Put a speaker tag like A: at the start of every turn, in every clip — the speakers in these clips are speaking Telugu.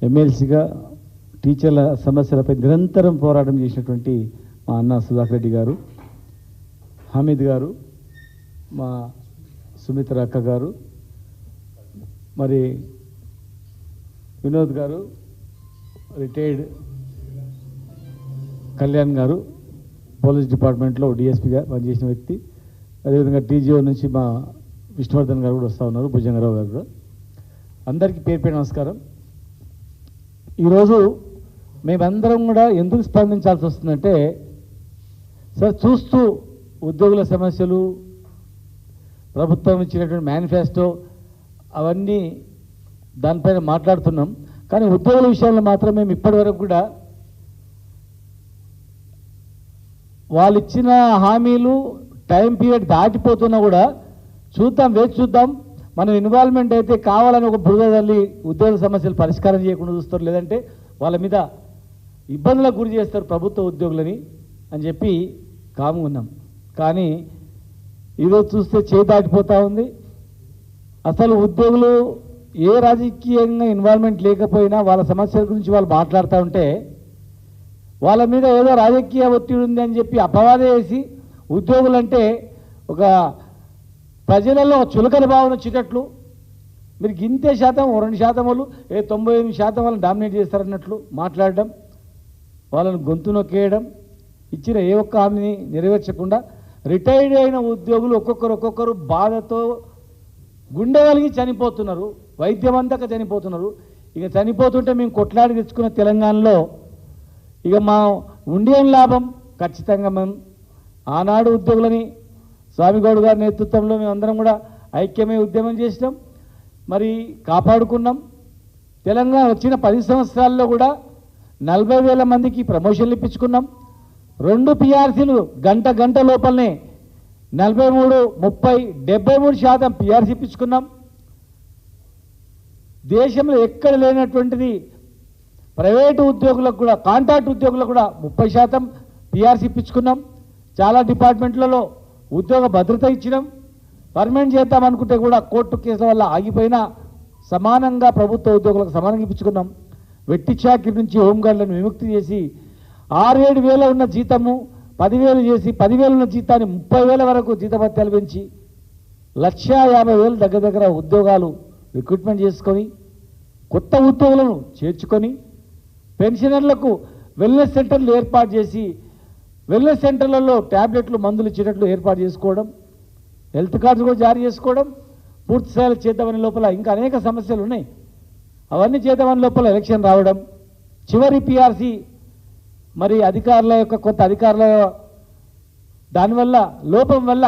A: ఎమ్మెల్సీగా టీచర్ల సమస్యలపై నిరంతరం పోరాటం చేసినటువంటి మా అన్న సుధాకర్ రెడ్డి గారు, హమీద్ గారు, మా సుమిత్ర అక్క గారు, మరి వినోద్ గారు, రిటైర్డ్ కళ్యాణ్ గారు, పోలీస్ డిపార్ట్మెంట్లో డిఎస్పీగా పనిచేసిన వ్యక్తి, అదేవిధంగా టీజీఓ నుంచి మా విష్ణువర్ధన్ గారు కూడా వస్తూ ఉన్నారు, భుజంగరావు గారు కూడా. అందరికీ పేరు పేరు నమస్కారం. ఈరోజు మేమందరం కూడా ఎందుకు స్పందించాల్సి వస్తుందంటే, సార్ చూస్తూ ఉద్యోగుల సమస్యలు, ప్రభుత్వం ఇచ్చినటువంటి మేనిఫెస్టో అవన్నీ దానిపైన మాట్లాడుతున్నాం. కానీ ఉద్యోగుల విషయంలో మాత్రం మేము ఇప్పటివరకు కూడా వాళ్ళు ఇచ్చిన హామీలు టైం పీరియడ్ దాటిపోతున్నా కూడా చూద్దాం, వేచి చూద్దాం, మనం ఇన్వాల్వ్మెంట్ అయితే కావాలని ఒక బురద తల్లి ఉద్యోగ సమస్యలు పరిష్కారం చేయకుండా చూస్తారు, లేదంటే వాళ్ళ మీద ఇబ్బందులకు గురి చేస్తారు ప్రభుత్వ ఉద్యోగులని అని చెప్పి కాము ఉన్నాం. కానీ ఈరోజు చూస్తే చేయి దాటిపోతూ ఉంది. అసలు ఉద్యోగులు ఏ రాజకీయంగా ఇన్వాల్వ్మెంట్ లేకపోయినా వాళ్ళ సమస్యల గురించి వాళ్ళు మాట్లాడుతూ ఉంటే వాళ్ళ మీద ఏదో రాజకీయ ఒత్తిడి ఉంది అని చెప్పి అపవాద వేసి ఉద్యోగులంటే ఒక ప్రజలలో చులకన భావన వచ్చేటట్లు, మీరు గింతే శాతం 2% వాళ్ళు 98% వాళ్ళని డామినేట్ చేస్తారన్నట్లు మాట్లాడడం, వాళ్ళని గొంతు నొక్కేయడం, ఇచ్చిన ఏ ఒక్క హామీని నెరవేర్చకుండా రిటైర్డ్ అయిన ఉద్యోగులు ఒక్కొక్కరు బాధతో గుండె కలిగి చనిపోతున్నారు, వైద్యం అంతక చనిపోతున్నారు. ఇక చనిపోతుంటే మేము కొట్లాడి తెచ్చుకున్న తెలంగాణలో ఇక మా ఉండియం లాభం ఖచ్చితంగా మేము ఆనాడు ఉద్యోగులని స్వామిగౌడ్ గారి నేతృత్వంలో మేమందరం కూడా ఐక్యమే ఉద్యమం చేసినాం, మరి కాపాడుకున్నాం. తెలంగాణ వచ్చిన 10 సంవత్సరాల్లో కూడా 40,000 మందికి ప్రమోషన్లు ఇప్పించుకున్నాం. 2 పిఆర్సీలు గంట లోపలనే 43, 30, 73% పిఆర్సీ ఇప్పించుకున్నాం. దేశంలో ఎక్కడ లేనటువంటిది ప్రైవేటు ఉద్యోగులకు కూడా, కాంట్రాక్ట్ ఉద్యోగులకు కూడా 30% పిఆర్సీ ఇప్పించుకున్నాం. చాలా డిపార్ట్మెంట్లలో ఉద్యోగ భద్రత ఇచ్చినాం. పర్మనెంట్ చేద్దామనుకుంటే కూడా కోర్టు కేసుల వల్ల ఆగిపోయినా సమానంగా ప్రభుత్వ ఉద్యోగులకు సమానంగా ఇప్పించుకున్నాం. వెట్టి చాకిరి నుంచి హోంగార్డులను విముక్తి చేసి 6-7 వేల ఉన్న జీతము 10,000 చేసి 10,000 ఉన్న జీతాన్ని 30,000 వరకు జీతభత్యాలు పెంచి 1,50,000 దగ్గర ఉద్యోగాలు రిక్రూట్మెంట్ చేసుకొని కొత్త ఉద్యోగులను చేర్చుకొని పెన్షనర్లకు వెల్నెస్ సెంటర్లు ఏర్పాటు చేసి వెల్నెస్ సెంటర్లలో ట్యాబ్లెట్లు మందులు ఇచ్చేటట్లు ఏర్పాటు చేసుకోవడం, హెల్త్ కార్డ్స్ కూడా జారీ చేసుకోవడం, పూర్తి స్థాయిలో చేద్దామని లోపల ఇంకా అనేక సమస్యలు ఉన్నాయి. అవన్నీ చేద్దామని లోపల ఎలక్షన్ రావడం, చివరి పిఆర్సీ మరి అధికారుల యొక్క కొంత అధికారుల దానివల్ల లోపం వల్ల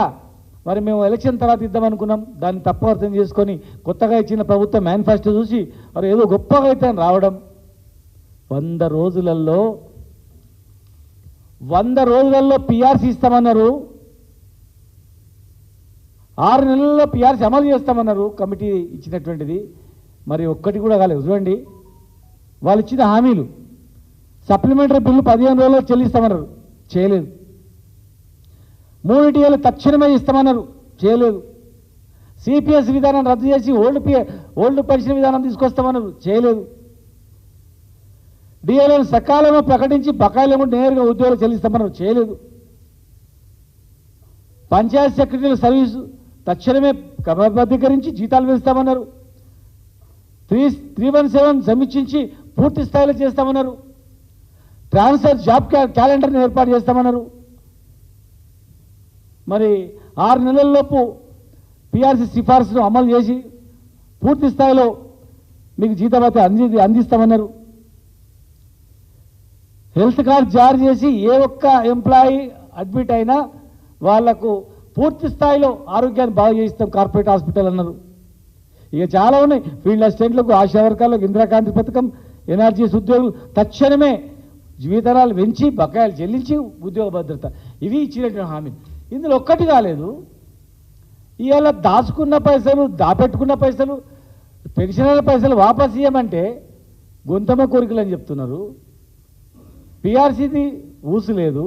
A: మరి మేము ఎలక్షన్ తర్వాత ఇద్దామనుకున్నాం. దాన్ని తప్పు అర్థం చేసుకొని కొత్తగా ఇచ్చిన ప్రభుత్వ మేనిఫెస్టో చూసి మరి ఏదో గొప్పగా అయితే రావడం, 100 రోజులలో పిఆర్సీ ఇస్తామన్నారు, 6 నెలల్లో పిఆర్సీ అమలు చేస్తామన్నారు కమిటీ ఇచ్చినటువంటిది. మరి ఒక్కటి కూడా కాలేదు. చూడండి, వాళ్ళు ఇచ్చిన హామీలు, సప్లిమెంటరీ బిల్లు 15 రోజుల్లో చెల్లిస్తామన్నారు, చేయలేదు. 3 టీఏలు తక్షణమే ఇస్తామన్నారు, చేయలేదు. సిపిఎస్ విధానం రద్దు చేసి ఓల్డ్ పెన్షన్ విధానం తీసుకొస్తామన్నారు, చేయలేదు. డిఏలను సకాలంలో ప్రకటించి బకాయిలను నేరుగా ఉద్యోగులు చెల్లిస్తామన్నారు, చేయలేదు. పంచాయతీ సెక్రటరీల సర్వీసు తక్షణమే క్రమబద్ధీకరించి జీతాలు వేస్తామన్నారు. 317 సమీక్షించి పూర్తి స్థాయిలో చేస్తామన్నారు. ట్రాన్స్ఫర్ జాబ్ క్యాలెండర్ని ఏర్పాటు చేస్తామన్నారు. మరి 6 నెలల్లోపు పిఆర్సీ సిఫార్సును అమలు చేసి పూర్తి స్థాయిలో మీకు జీతభత్య అందిస్తామన్నారు. హెల్త్ కార్డ్ జారీ చేసి ఏ ఒక్క ఎంప్లాయీ అడ్మిట్ అయినా వాళ్లకు పూర్తి స్థాయిలో ఆరోగ్యాన్ని బాగు చేయిస్తాం కార్పొరేట్ హాస్పిటల్ అన్నారు. ఇక చాలా ఉన్నాయి. ఫీల్డ్ అసిస్టెంట్లకు, ఆశా వర్గాలకు ఇందిరాకాంతి పథకం, ఎన్ఆర్జీఎస్ ఉద్యోగులు తక్షణమే జీవితాలు పెంచి బకాయిలు చెల్లించి ఉద్యోగ భద్రత, ఇవి ఇచ్చినటువంటి హామీ. ఇందులో ఒక్కటి కాలేదు. ఇవాళ దాచుకున్న పైసలు, దాపెట్టుకున్న పైసలు, పెన్షనర్ల పైసలు వాపస్ ఇవ్వమంటే గొంతమ కోరికలు అని చెప్తున్నారు. పిఆర్సీది ఊసు లేదు,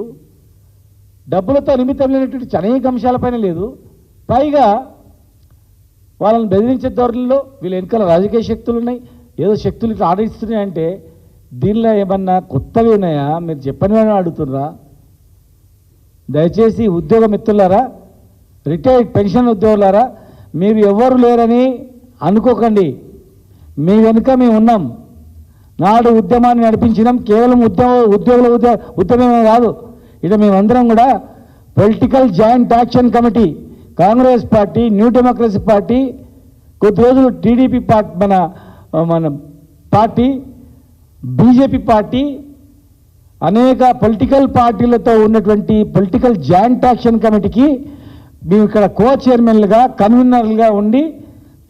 A: డబ్బులతో నిమిత్తం లేనటువంటి అనేక అంశాలపైన లేదు. పైగా వాళ్ళని బెదిరించే ధోరణిలో వీళ్ళ వెనుకల రాజకీయ శక్తులు ఉన్నాయి. ఏదో శక్తులు ఇట్లా ఆడిస్తున్నాయంటే దీనిలో ఏమన్నా కొత్తవి ఉన్నాయా? మీరు చెప్పని అడుగుతున్నారా? దయచేసి ఉద్యోగ మిత్రులారా, రిటైర్డ్ పెన్షన్ ఉద్యోగులారా, మీరు ఎవరు లేరని అనుకోకండి. మీ వెనుక మేము ఉన్నాం. నాడు ఉద్యమాన్ని నడిపించినాం. కేవలం ఉద్యమమే కాదు, ఇక మేమందరం కూడా political joint action committee, Congress party, new democracy party, కొద్ది రోజులు టీడీపీ పార్టీ, మన పార్టీ, బీజేపీ పార్టీ, అనేక పొలిటికల్ పార్టీలతో ఉన్నటువంటి పొలిటికల్ జాయింట్ యాక్షన్ కమిటీకి మేము ఇక్కడ కో చైర్మన్లుగా, కన్వీనర్లుగా ఉండి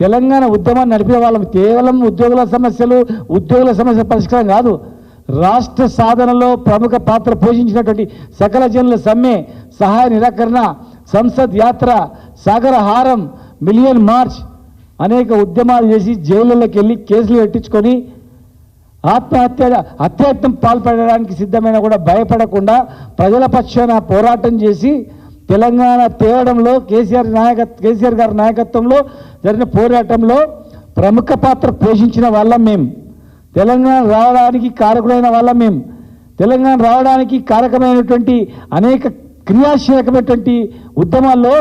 A: తెలంగాణ ఉద్యమాన్ని నడిపే వాళ్ళం. కేవలం ఉద్యోగుల సమస్య పరిష్కారం కాదు, రాష్ట్ర సాధనలో ప్రముఖ పాత్ర పోషించినటువంటి సకల జనుల సమ్మె, సహాయ నిరాకరణ, సంసద్ యాత్ర, సాగర హారం, మిలియన్ మార్చ్, అనేక ఉద్యమాలు చేసి జైళ్ళకి వెళ్ళి కేసులు పెట్టించుకొని హత్యాయత్నం పాల్పడడానికి సిద్ధమైన కూడా భయపడకుండా ప్రజల పక్షాన పోరాటం చేసి తెలంగాణ తేవడంలో కేసీఆర్ గారి నాయకత్వంలో జరిగిన పోరాటంలో ప్రముఖ పాత్ర పోషించిన వాళ్ళం మేము. తెలంగాణ రావడానికి కారకులైన వాళ్ళం మేము. తెలంగాణ రావడానికి కారకమైనటువంటి అనేక క్రియాశీలకమైనటువంటి ఉద్యమాల్లో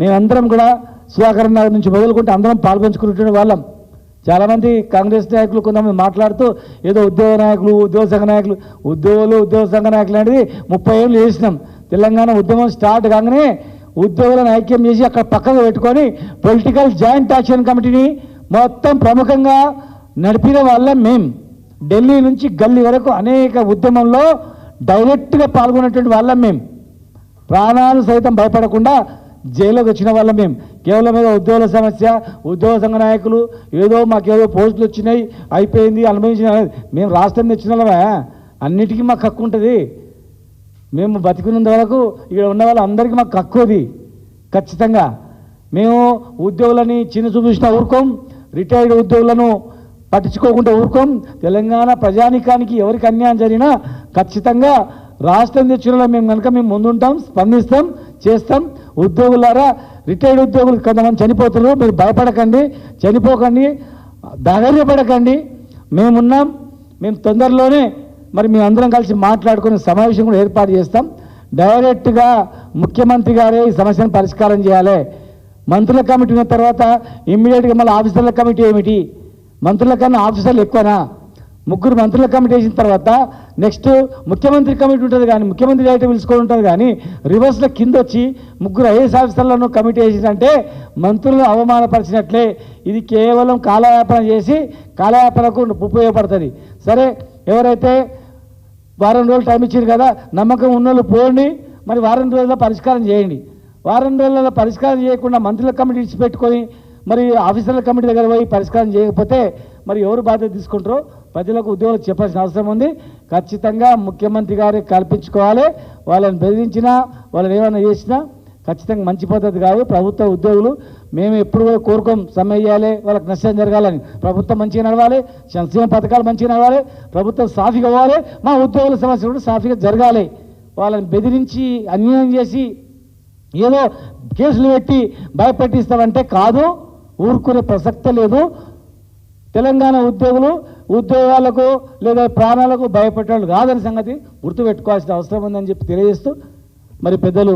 A: మేమందరం కూడా సుధాకర్ నగర్ నుంచి మొదలుకుంటే అందరం పాల్పంచుకున్నటువంటి వాళ్ళం. చాలామంది కాంగ్రెస్ నాయకులు కొంతమంది మాట్లాడుతూ ఏదో ఉద్యోగ నాయకులు, ఉద్యోగ సంఘ నాయకులు, ఉద్యోగ సంఘ నాయకులు అనేది 30 ఏళ్ళు చేసినాం. తెలంగాణ ఉద్యమం స్టార్ట్ కాగానే ఉద్యోగులను ఐక్యం చేసి అక్కడ పక్కన పెట్టుకొని పొలిటికల్ జాయింట్ యాక్షన్ కమిటీని మొత్తం ప్రముఖంగా నడిపిన వాళ్ళం మేము. ఢిల్లీ నుంచి గల్లీ వరకు అనేక ఉద్యమంలో డైరెక్ట్గా పాల్గొన్నటువంటి వాళ్ళం మేము. ప్రాణాలు సైతం భయపడకుండా జైలుకి వచ్చిన వాళ్ళం మేము. కేవలం ఏదో ఉద్యోగుల సమస్య, ఉద్యోగ సంఘ నాయకులు ఏదో మాకేదో పోస్టులు వచ్చినాయి అయిపోయింది అనుభవించిన మేము రాష్ట్రం తెచ్చిన వాళ్ళమే. అన్నిటికీ మాకు హక్కు ఉంటుంది. మేము బతికున్నంత వరకు ఇక్కడ ఉన్న వాళ్ళందరికీ మాకు హక్కుది. ఖచ్చితంగా మేము ఉద్యోగులని చిన్న చూపించిన ఊరుకోం, రిటైర్డ్ ఉద్యోగులను పట్టించుకోకుండా ఊరుకోం. తెలంగాణ ప్రజానికానికి ఎవరికి అన్యాయం జరిగినా ఖచ్చితంగా రాష్ట్రం తెచ్చిన మేము కనుక మేము ముందుంటాం, స్పందిస్తాం, చేస్తాం. ఉద్యోగులారా, రిటైర్డ్ ఉద్యోగులు కొంతమంది చనిపోతున్నారు, మీరు భయపడకండి, చనిపోకండి, ధైర్యపడకండి. మేమున్నాం. మేము తొందరలోనే మరి మేము అందరం కలిసి మాట్లాడుకునే సమావేశం కూడా ఏర్పాటు చేస్తాం. డైరెక్ట్గా ముఖ్యమంత్రి గారే ఈ సమస్యను పరిష్కారం చేయాలి. మంత్రుల కమిటీ ఉన్న తర్వాత ఇమ్మీడియట్గా మళ్ళీ ఆఫీసర్ల కమిటీ ఏమిటి? మంత్రుల కన్నా ఆఫీసర్లు ఎక్కువనా? 3 మంత్రుల కమిటీ వేసిన తర్వాత నెక్స్ట్ ముఖ్యమంత్రి కమిటీ ఉంటుంది, కానీ ముఖ్యమంత్రి అయితే పిలుచుకొని ఉంటుంది, కానీ రివర్స్లో కింద వచ్చి 3 ఐఏఎస్ ఆఫీసర్లను కమిటీ వేసిందంటే మంత్రులను అవమానపరిచినట్లే. ఇది కేవలం కాలయాపన చేసి కాలయాపనకు ఉపయోగపడుతుంది. సరే, ఎవరైతే వారం రోజులు టైం ఇచ్చారు కదా, నమ్మకం ఉన్నోళ్ళు పోండి, మరి వారం రోజుల్లో పరిష్కారం చేయండి. వారం రోజులలో పరిష్కారం చేయకుండా మంత్రుల కమిటీ ఇచ్చిపెట్టుకొని మరి ఆఫీసర్ల కమిటీ దగ్గర పోయి పరిష్కారం చేయకపోతే మరి ఎవరు బాధ్యత తీసుకుంటారో ప్రజలకు ఉద్యోగులకు చెప్పాల్సిన అవసరం ఉంది. ఖచ్చితంగా ముఖ్యమంత్రి గారు కల్పించుకోవాలి. వాళ్ళని బెదిరించినా, వాళ్ళని ఏమైనా చేసినా ఖచ్చితంగా మంచి పద్ధతి కాదు. ప్రభుత్వ ఉద్యోగులు మేము ఎప్పుడు కోరుకోం సమ్మె చేయాలి, వాళ్ళకి నష్టం జరగాలని. ప్రభుత్వం మంచిగా నడవాలి, సంక్షేమ పథకాలు మంచిగా నడవాలి, ప్రభుత్వం సాఫీగా అవ్వాలి, మా ఉద్యోగుల సమస్య కూడా సాఫీగా జరగాలి. వాళ్ళని బెదిరించి అన్యాయం చేసి ఏదో కేసులు పెట్టి భయపెట్టిస్తామంటే కాదు, ఊరుకునే ప్రసక్తే లేదు. తెలంగాణ ఉద్యోగాలకు లేదా ప్రాణాలకు భయపెట్టాలి కాదని సంగతి గుర్తుపెట్టుకోవాల్సిన అవసరం ఉందని చెప్పి తెలియజేస్తూ మరి పెద్దలు